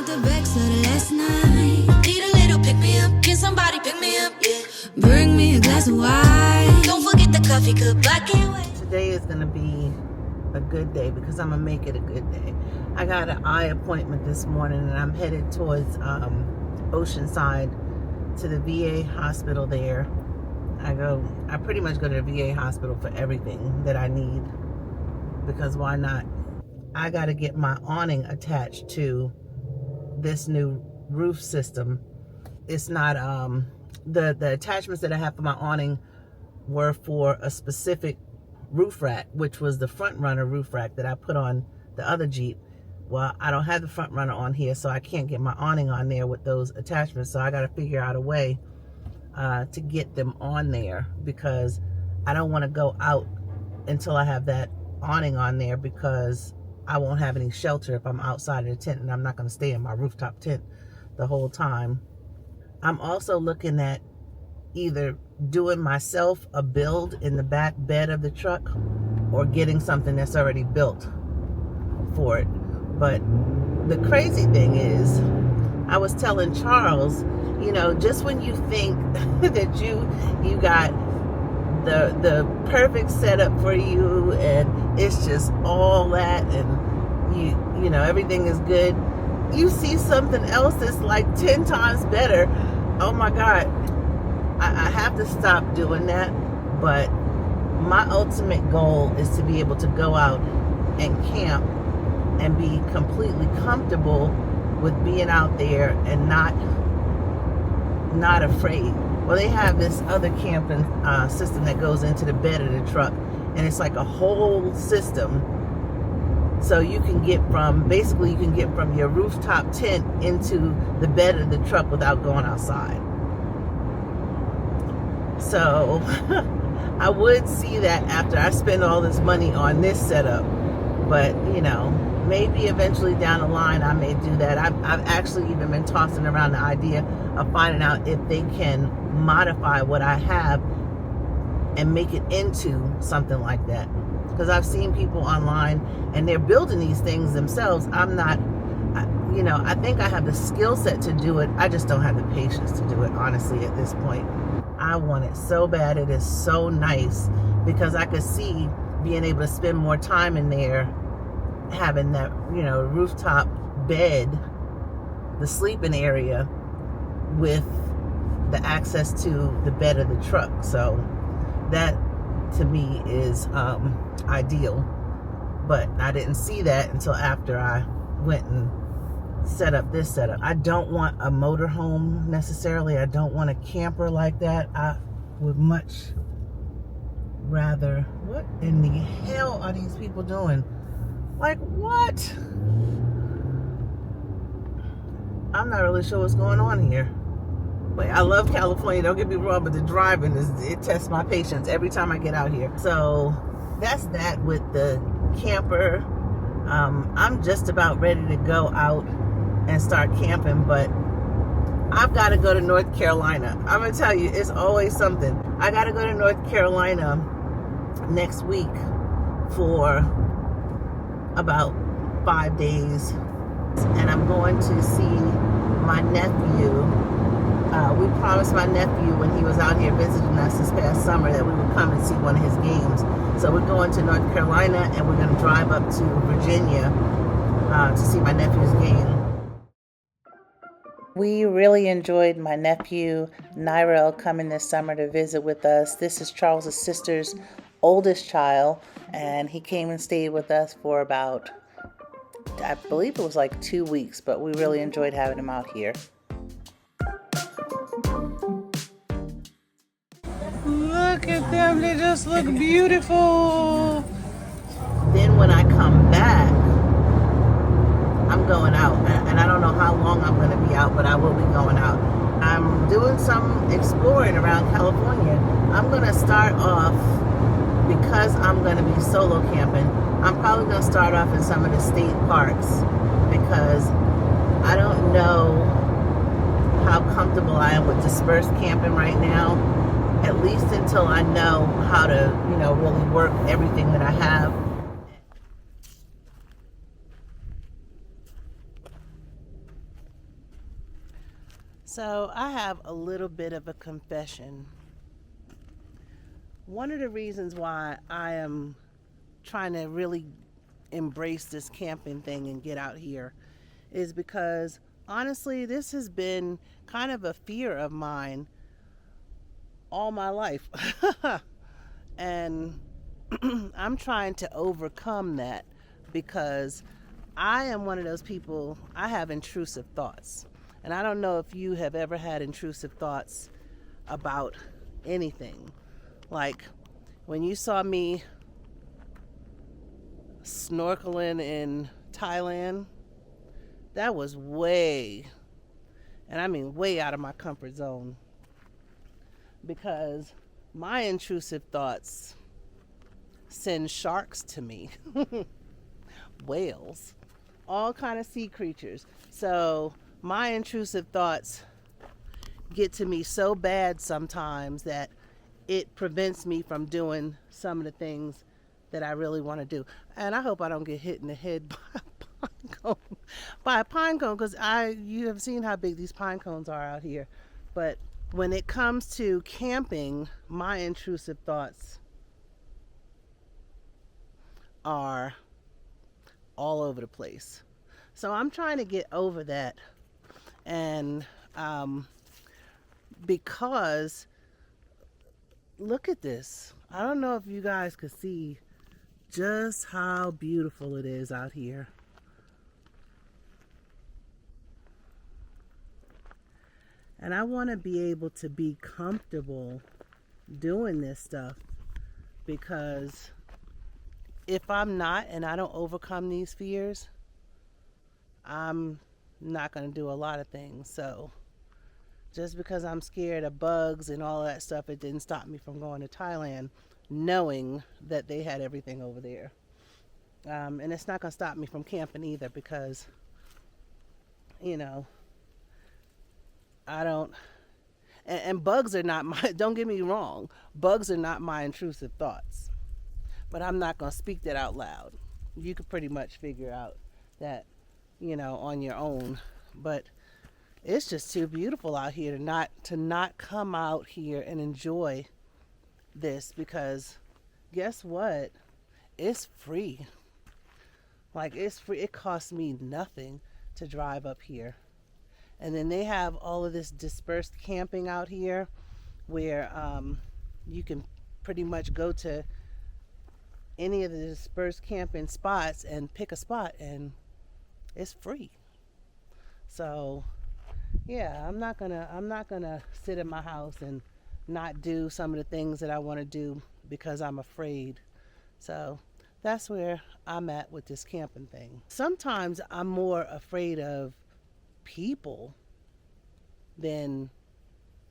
the backs of the last night. Need a little pick me up. Can somebody pick me up? Yeah. Bring me a glass of wine. Don't forget the coffee cup. I can't wait. Today is going to be a good day because I'm going to make it a good day. I got an eye appointment this morning and I'm headed towards Oceanside to the VA hospital there. I pretty much go to the VA hospital for everything that I need because why not? I got to get my awning attached to this new roof system. It's not, the attachments that I have for my awning were for a specific roof rack, which was the front runner roof rack that I put on the other Jeep. Well, I don't have the front runner on here, so I can't get my awning on there with those attachments. So I got to figure out a way to get them on there because I don't want to go out until I have that awning on there because I won't have any shelter if I'm outside of the tent, and I'm not going to stay in my rooftop tent the whole time. I'm also looking at either doing myself a build in the back bed of the truck or getting something that's already built for it. But the crazy thing is, I was telling Charles, you know, just when you think that you got the perfect setup for you and it's just all that and you know everything is good, you see something else that's like 10 times better. Oh my God, I have to stop doing that. But my ultimate goal is to be able to go out and camp and be completely comfortable with being out there and not afraid. Well, they have this other camping system that goes into the bed of the truck, and it's like a whole system. So you can get from your rooftop tent into the bed of the truck without going outside. So I would see that after I spend all this money on this setup, but you know, maybe eventually down the line I may do that. I've actually even been tossing around the idea of finding out if they can modify what I have and make it into something like that. Because I've seen people online and they're building these things themselves. I think I have the skill set to do it. I just don't have the patience to do it, honestly, at this point. I want it so bad. It is so nice because I could see being able to spend more time in there, having that, you know, rooftop bed, the sleeping area with the access to the bed of the truck. So that to me is ideal. But I didn't see that until after I went and set up this setup. I don't want a motorhome necessarily. I don't want a camper like that. I would much rather, what in the hell are these people doing? Like, what? I'm not really sure what's going on here. But I love California, don't get me wrong, but the driving, it tests my patience every time I get out here. So that's that with the camper. I'm just about ready to go out and start camping, but I've got to go to North Carolina. I'm going to tell you, it's always something. I got to go to North Carolina next week for about 5 days, and I'm going to see my nephew. We promised my nephew when he was out here visiting us this past summer that we would come and see one of his games. So we're going to North Carolina and we're going to drive up to Virginia to see my nephew's game. We really enjoyed my nephew Nyrel coming this summer to visit with us. This is Charles's sister's oldest child, and he came and stayed with us for about, I believe it was like 2 weeks, but we really enjoyed having him out here. Look at them, they just look beautiful. Then when I come back, I'm going out, and I don't know how long I'm going to be out, but I will be going out. I'm doing some exploring around California. I'm going to start off, because I'm going to be solo camping, I'm probably going to start off in some of the state parks because I don't know how comfortable I am with dispersed camping right now, at least until I know how to, really work everything that I have. So I have a little bit of a confession. One of the reasons why I am trying to really embrace this camping thing and get out here is because honestly, this has been kind of a fear of mine all my life. And I'm trying to overcome that because I am one of those people, I have intrusive thoughts. And I don't know if you have ever had intrusive thoughts about anything. Like when you saw me snorkeling in Thailand, that was way, and I mean way out of my comfort zone, because my intrusive thoughts send sharks to me, whales, all kind of sea creatures. So my intrusive thoughts get to me so bad sometimes that it prevents me from doing some of the things that I really want to do. And I hope I don't get hit in the head by a pine cone, because you have seen how big these pine cones are out here. But when it comes to camping, my intrusive thoughts are all over the place. So I'm trying to get over that. And because look at this. I don't know if you guys could see just how beautiful it is out here. And I want to be able to be comfortable doing this stuff, because if I'm not, and I don't overcome these fears, I'm not going to do a lot of things. So just because I'm scared of bugs and all that stuff, it didn't stop me from going to Thailand, knowing that they had everything over there. And it's not going to stop me from camping either, because, you know, I don't, and bugs are not my, don't get me wrong, bugs are not my intrusive thoughts. But I'm not going to speak that out loud. You could pretty much figure out that, you know, on your own. But it's just too beautiful out here to not come out here and enjoy this, because guess what? It's free. Like, it's free. It costs me nothing to drive up here. And then they have all of this dispersed camping out here where you can pretty much go to any of the dispersed camping spots and pick a spot, and it's free. So yeah, I'm not gonna sit in my house and not do some of the things that I want to do because I'm afraid. So that's where I'm at with this camping thing. Sometimes I'm more afraid of people than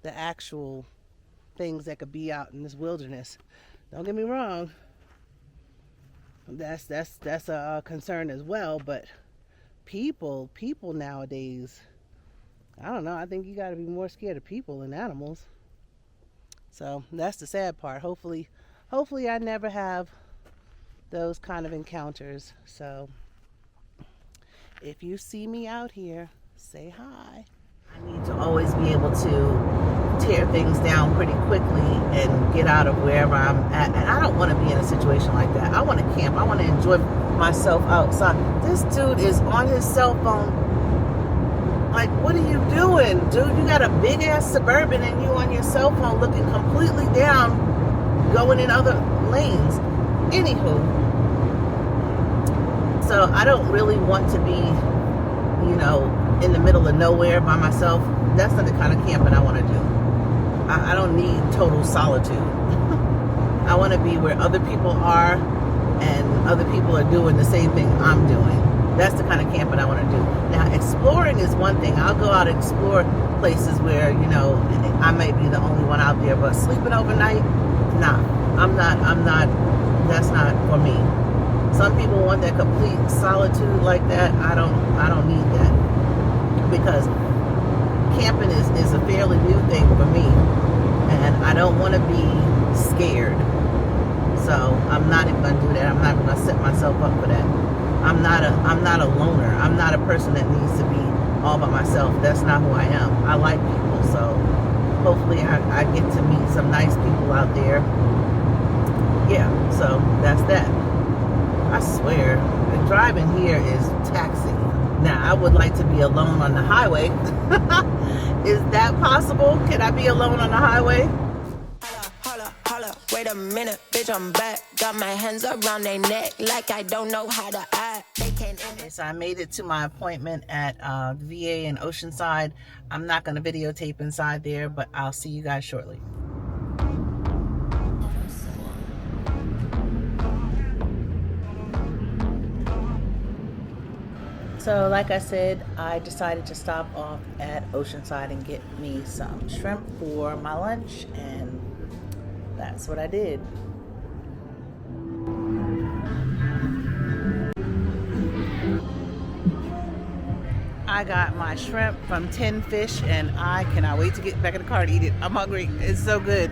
the actual things that could be out in this wilderness. Don't get me wrong, that's a concern as well, but people nowadays, I don't know, I think you got to be more scared of people than animals. So that's the sad part. Hopefully I never have those kind of encounters. So if you see me out here, say hi. I need to always be able to tear things down pretty quickly and get out of wherever I'm at. And I don't want to be in a situation like that. I want to camp. I want to enjoy myself outside. This dude is on his cell phone. Like, what are you doing, dude? You got a big ass Suburban and you on your cell phone looking completely down, going in other lanes. Anywho, so I don't really want to be, you know, in the middle of nowhere by myself. That's not the kind of camping I want to do. I don't need total solitude. I want to be where other people are and other people are doing the same thing I'm doing. That's the kind of camping I want to do. Now, exploring is one thing. I'll go out and explore places where, you know, I may be the only one out there, but sleeping overnight, nah. I'm not, that's not for me. Some people want that complete solitude like that. I don't need that, because camping is a fairly new thing for me, and I don't want to be scared. So I'm not even going to do that. I'm not going to set myself up for that. I'm not a loner. I'm not a person that needs to be all by myself. That's not who I am. I like people, so hopefully I get to meet some nice people out there. Yeah, so that's that. I swear, driving here is taxing. Now, I would like to be alone on the highway. Is that possible? Can I be alone on the highway? Holla, wait a minute, bitch, I'm back. Got my hands around their neck like I don't know how to act. Okay, so I made it to my appointment at VA in Oceanside. I'm not going to videotape inside there, but I'll see you guys shortly. So like I said, I decided to stop off at Oceanside and get me some shrimp for my lunch, and that's what I did. I got my shrimp from 10 Fish, and I cannot wait to get back in the car to eat it. I'm hungry. It's so good.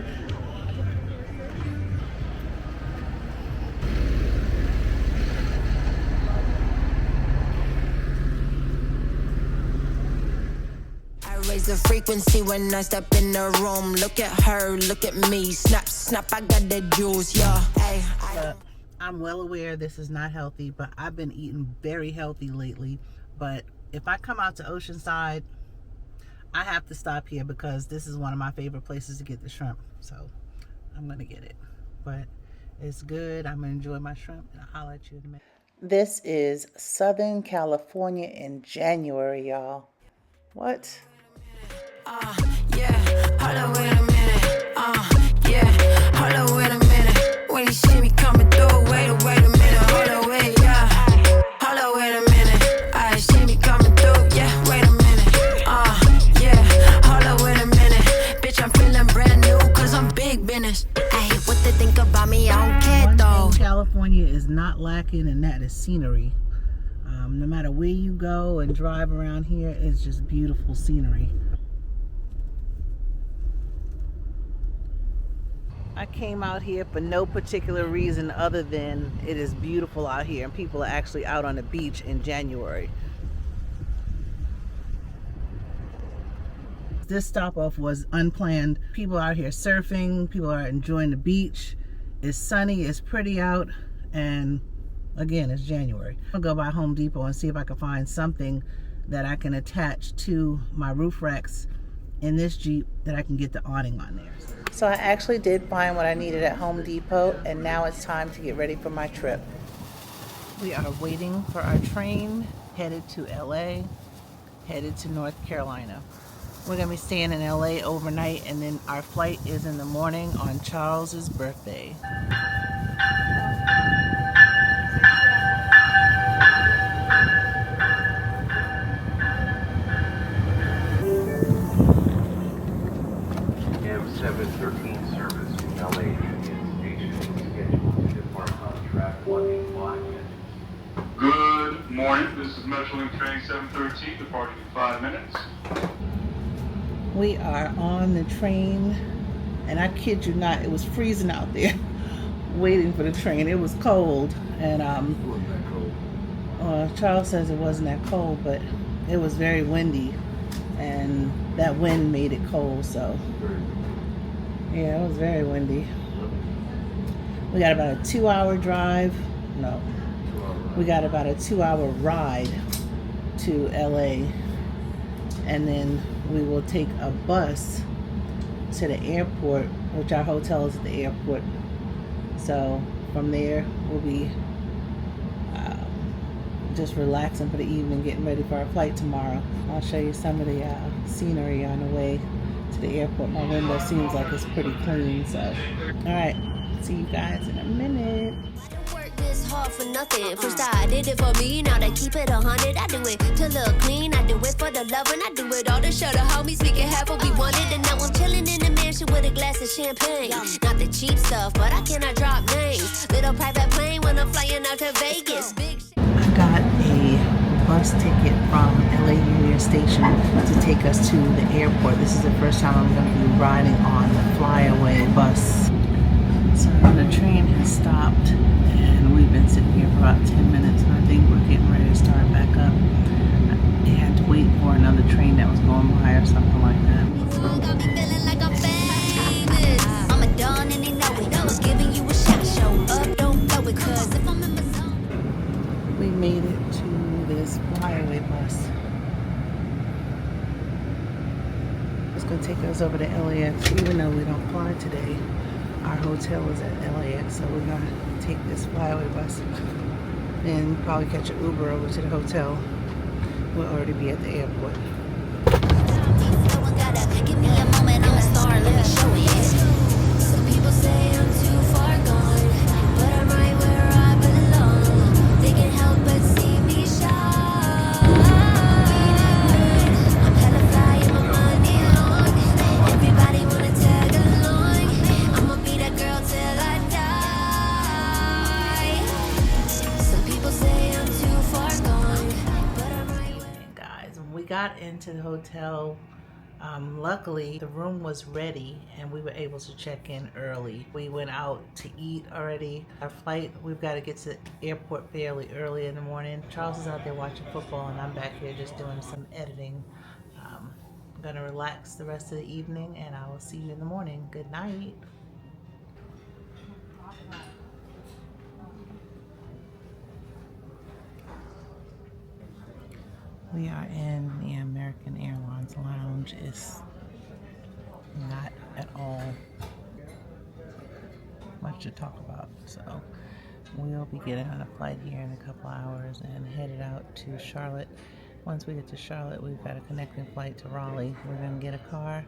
Raise the frequency when I step in the room. Look at her, look at me. Snap, snap, I got the juice, yeah. Hey, I'm well aware this is not healthy, but I've been eating very healthy lately. But if I come out to Oceanside, I have to stop here because this is one of my favorite places to get the shrimp. So I'm going to get it. But it's good. I'm going to enjoy my shrimp, and I'll holler at you in a minute. This is Southern California in January, y'all. What? yeah, hold on, wait a minute. Yeah, hold on, wait a minute. When you see me coming through, wait a minute. Hold on, wait, yeah. Hold on, wait a minute. I see me coming through, yeah, wait a minute. Yeah, hold on, wait a minute. Bitch, I'm feeling brand new, cause I'm big business. I hate what they think about me, I don't care though. California is not lacking, and that is scenery. No matter where you go and drive around here, it's just beautiful scenery. I came out here for no particular reason other than it is beautiful out here and people are actually out on the beach in January. This stop off was unplanned. People out here surfing, people are enjoying the beach. It's sunny, it's pretty out, and again, it's January. I'll go by Home Depot and see if I can find something that I can attach to my roof racks in this Jeep that I can get the awning on there. So I actually did find what I needed at Home Depot, and now it's time to get ready for my trip. We are waiting for our train, headed to LA, headed to North Carolina. We're gonna be staying in LA overnight, and then our flight is in the morning on Charles's birthday. M713 service from LA Union Station is scheduled to depart on track 185. Good morning. This is Metrolink train 713, departing in 5 minutes. We are on the train, and I kid you not, it was freezing out there waiting for the train. It was cold, and It wasn't that cold. Charles says it wasn't that cold, but it was very windy, and that wind made it cold, so yeah, it was very windy. We got about a 2-hour drive. No, we got about a 2-hour ride to LA, and then we will take a bus to the airport, which our hotel is at the airport. So from there, we'll be just relaxing for the evening, getting ready for our flight tomorrow. I'll show you some of the scenery on the way to the airport. My window seems like it's pretty clean, so all right, see you guys in a minute. This hard for nothing. First I did it for me, now they keep it 100. I do it to look clean, I do it for the love, and I do it all to show the homies we can have what we wanted. And now I'm chilling in the mansion with a glass of champagne. Not the cheap stuff, but I cannot drop names. Little private plane when I'm flying out to Vegas. Big I got a bus ticket from LA Union Station to take us to the airport. This is the first time I'm going to be riding on the flyaway bus. So the train has stopped, and we've been sitting here for about 10 minutes, and I think we're getting ready to start back up. It had to wait for another something like that. Got me feeling like I'm famous. I'm a dawn and they know it. I'm giving you a shot. Show up, don't blow it. Cause if I'm in my zone. We made it to this flyaway bus. It's going to take us over to LAX, even though we don't fly today. Our hotel is at LAX, so we're going to take this flyaway bus and probably catch an Uber over to the hotel. We'll already be at the airport. Someone gotta give me a moment. I'm a star. Let me show it. Some people say I'm too far gone, but I'm right where I belong. They can't help but see me shine. I'm hella fly and my money long. Everybody wanna tag along. I'ma be that girl till I die. Some people say I'm too far gone, but I'm right where. Guys, when we got into the hotel, luckily the room was ready and we were able to check in early. We went out to eat already. Our flight, we've got to get to the airport fairly early in the morning. Charles is out there watching football and I'm back here just doing some editing. I'm gonna relax the rest of the evening and I will see you in the morning. Good night. We are in the American Airlines lounge. It's not at all much to talk about. So we'll be getting on a flight here in a couple hours and headed out to Charlotte. Once we get to Charlotte, we've got a connecting flight to Raleigh. We're going to get a car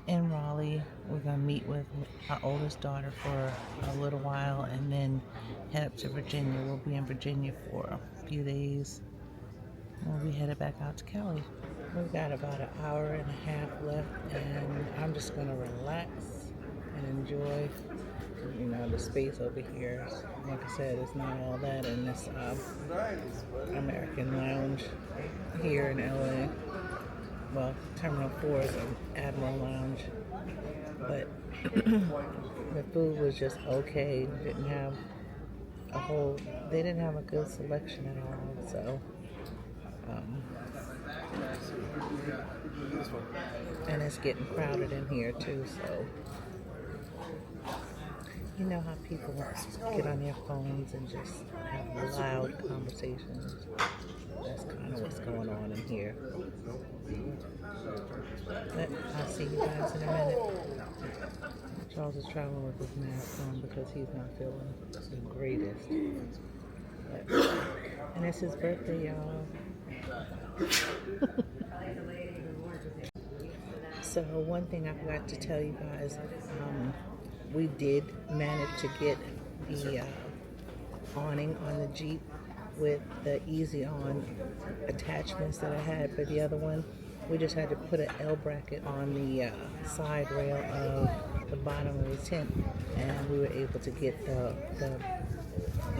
in Raleigh. We're going to meet with our oldest daughter for a little while and then head up to Virginia. We'll be in Virginia for a few days. We'll be headed back out to Cali. We've got about an hour and a half left and I'm just going to relax and enjoy, you know, the space over here. Like I said, it's not all that in this American lounge here in LA. Well, Terminal 4 is an Admiral Lounge, but the food was just okay. They didn't have a good selection at all, so and it's getting crowded in here too, so you know how people get on their phones and just have loud conversations. That's kind of what's going on in here. But I'll see you guys in a minute. Charles is traveling with his mask on because he's not feeling the greatest. And it's his birthday, y'all. So one thing I forgot to tell you guys, we did manage to get the awning on the Jeep with the easy on attachments that I had for the other one. We just had to put an L bracket on the side rail of the bottom of the tent and we were able to get the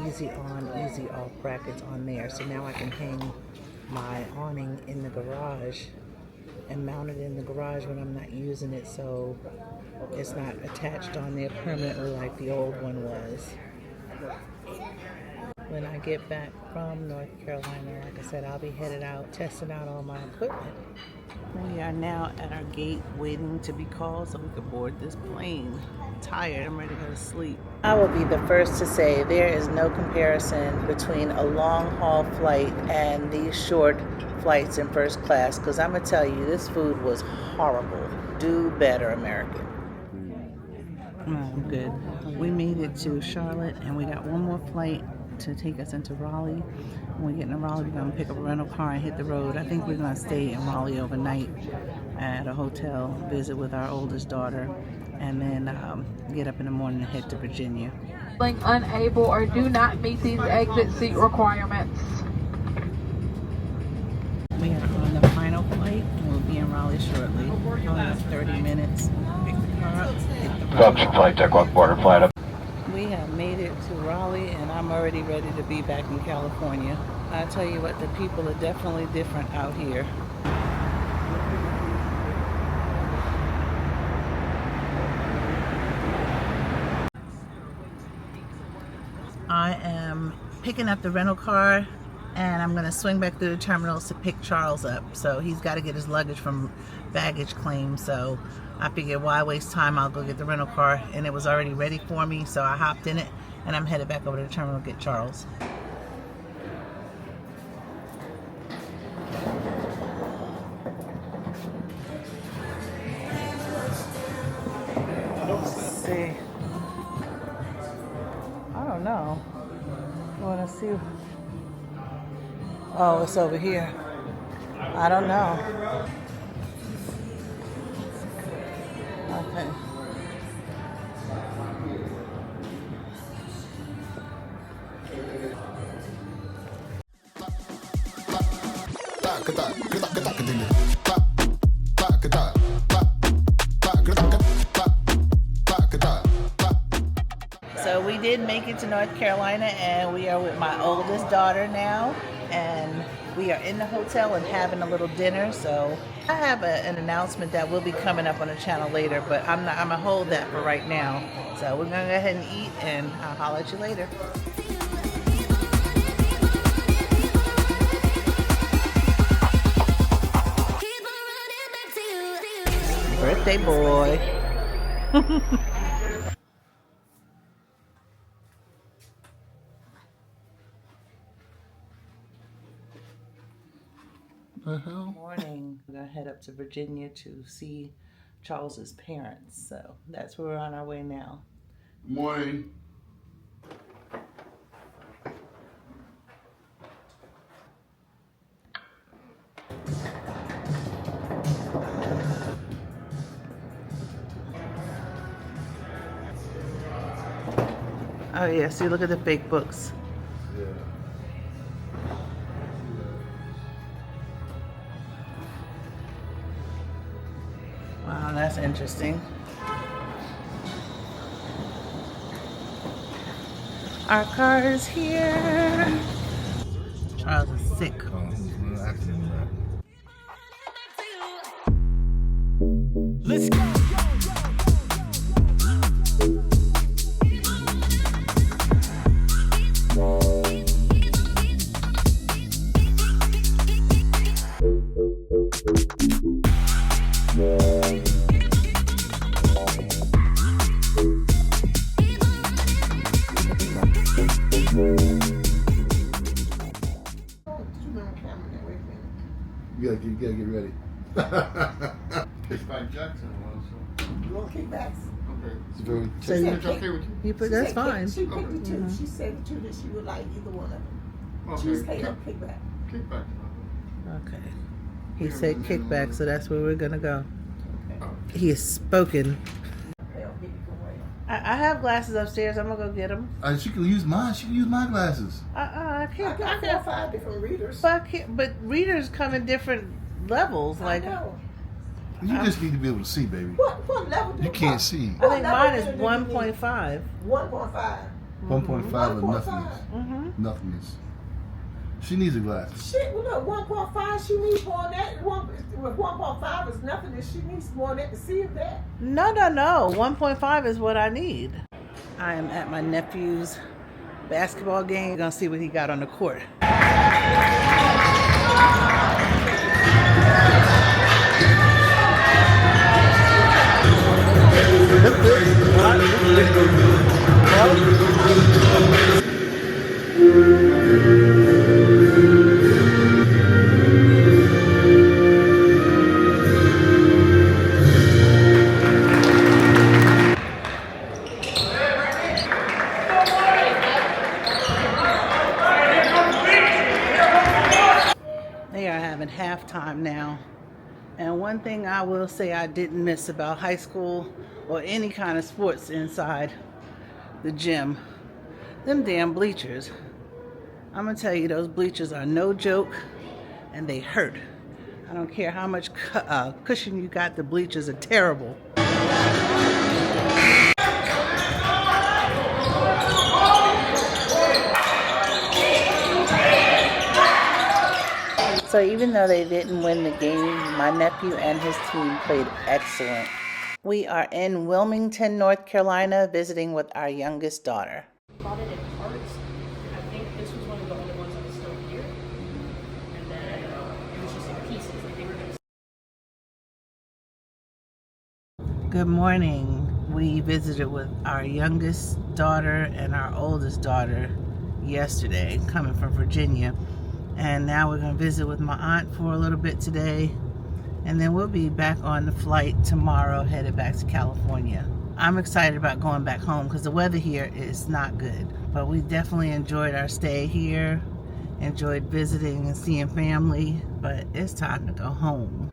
easy on, easy off brackets on there. So now I can hang my awning in the garage and mount it in the garage when I'm not using it, so it's not attached on there permanently like the old one was. When I get back from North Carolina, like I said, I'll be headed out, testing out all my equipment. We are now at our gate waiting to be called so we can board this plane. I'm tired, I'm ready to go to sleep. I will be the first to say there is no comparison between a long haul flight and these short flights in first class, because I'm going to tell you, this food was horrible. Do better, American. I'm good. We made it to Charlotte and we got one more flight to take us into Raleigh. When we get into Raleigh, we're going to pick up a rental car and hit the road. I think we're going to stay in Raleigh overnight at a hotel, visit with our oldest daughter, and then get up in the morning and head to Virginia. Unable or do not meet these exit seat requirements. We are on the final flight and we'll be in Raleigh shortly. Only have 30 minutes. Pick the car up, hit the road. Subject flight deck on border flight up. We have made it to Raleigh and I'm already ready to be back in California. I tell you what, the people are definitely different out here. I am picking up the rental car And I'm gonna swing back through the terminals to pick Charles up. So he's got to get his luggage from baggage claim. So I figured, why waste time? I'll go get the rental car, and it was already ready for me. So I hopped in it, and I'm headed back over to the terminal to get Charles. Let's see. I don't know. You want to see? Oh, it's over here. I don't know. Okay. So we did make it to North Carolina, and we are with my oldest daughter now, and we are in the hotel and having a little dinner. So I have an announcement that will be coming up on the channel later, but I'm gonna hold that for right now. So we're gonna go ahead and eat, and I'll holler at you later. Birthday boy. Morning. We're gonna head up to Virginia to see Charles's parents. So that's where we're on our way now. Morning. Oh yeah, see, look at the fake books. Yeah. Wow, that's interesting. Our car is here. Charles is sick. Let's go. You gotta get ready. Kickback Jackson also. You want kickbacks? Okay. It's very So you- okay with you? You put that's fine. She picked the two. She said the two that she would like either one of them. Cheesecake or kickback. Kickback. Okay. He said kickback, so that's where we're gonna go. Okay. He has spoken. They'll get you from where. I have glasses upstairs. I'm gonna go get them. She can use mine. She can use my glasses. I I can't. got 4 or 5 different readers. But readers come in different levels. Like I know. You just need to be able to see, baby. What level do You can't see. I think mine is 1.5. 1.5. 1.5 or 1.5. nothingness. Nothingness. She needs her glasses. Shit, well, look, 1.5, she needs more than that. With 1.5 is nothing, and she needs more than that to see that. No. 1.5 is what I need. I am at my nephew's basketball game. We're gonna see what he got on the court. They are having halftime now. And one thing I will say I didn't miss about high school or any kind of sports inside the gym, them damn bleachers. I'm gonna tell you, those bleachers are no joke, and they hurt. I don't care how much cushion you got, the bleachers are terrible. So even though they didn't win the game, my nephew and his team played excellent. We are in Wilmington, North Carolina, visiting with our youngest daughter. Bought it in parts. I think this was one of the only ones that was still here. Good morning. We visited with our youngest daughter and our oldest daughter yesterday, coming from Virginia. And now we're going to visit with my aunt for a little bit today. And then we'll be back on the flight tomorrow, headed back to California. I'm excited about going back home because the weather here is not good. But we definitely enjoyed our stay here, enjoyed visiting and seeing family. But it's time to go home.